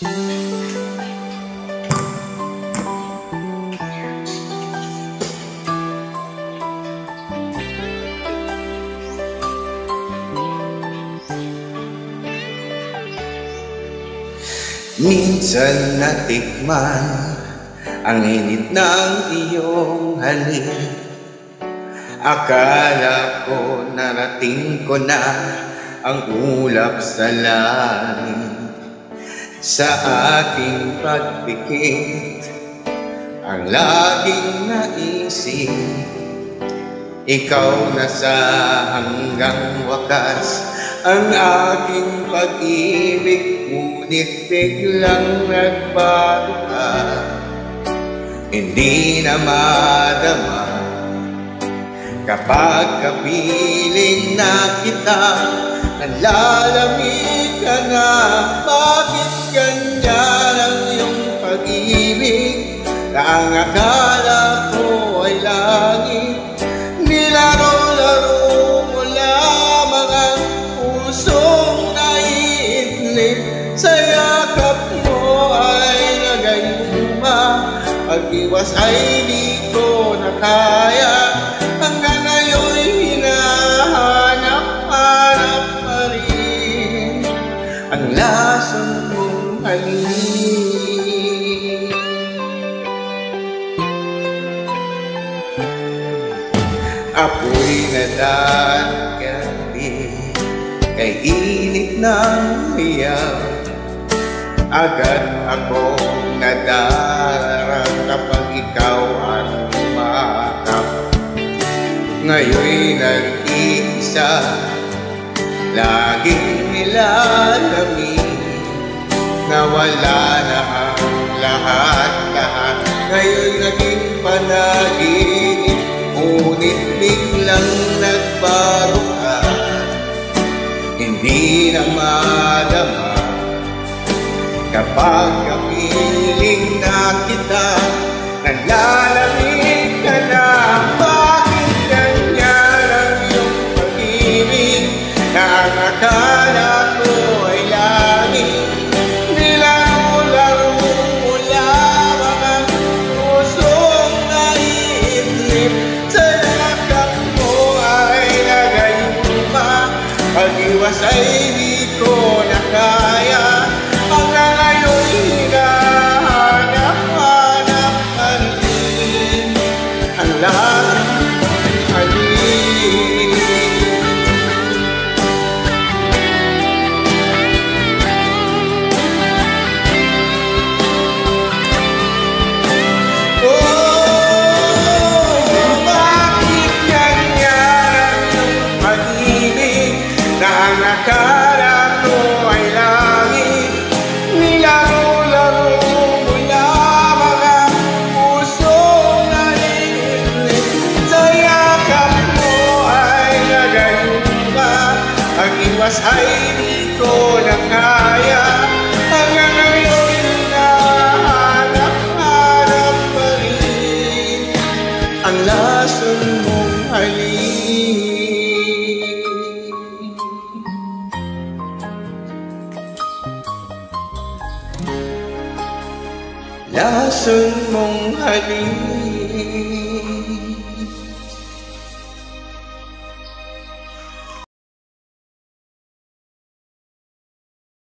Minsan natikman ang init ng iyong halik. Akala ko narating ko na ang ulap sa langit. Sa aking pagpikit ang laging naisip, ikaw na sa hanggang wakas ang aking pag-ibig. Ngunit biglang nagbago ka, hindi na madama kapag kapiling na kita. Nalalamig ka na, bakit ganyan ang iyong pag-ibig? Na ang akala ko ay langit, nilaro-laro mo lamang ang pusong naiidlip. Sa yakap mo ay nagayuma, pag-iwas ay di ko na kaya. Hanggang ngayon'y hinahanap-hanap pa rin ang lasang mong halik. Ako'y nadadagandi kay init ng hiyaw. Agad akong nadarang kapag ikaw ang umakap. Ngayon'y nag-iisa, laging nilalamig, nawala na ang lahat-lahat. Ngayon'y naging panaginip, ngunit biglang nagbago ka, hindi na madama kapag kapiling na kita. Nalalamig ka na, bakit ganyan ang iyong pag-ibig? Na ang akala ko ay langit, nilaro-laro mo lamang ang pusong naiidlip. Sa yakap mo ay nagayuma, pag-iwas ay di ko na kaya. Hanggang ngayon'y hinahanap-hanap pa rin ang lasang halik. Oh, bakit ganyan ang pag-ibig? Na ang akala ko ay langit, nilaro-laro mo lamang ang pusong naiidlip. Sa yakap mo ay nagayuma, pag-iwas ay di ko na kaya. Hanggang ngayon hinahanap-hanap pa rin ang lasang mong halik. Lasang mong halik.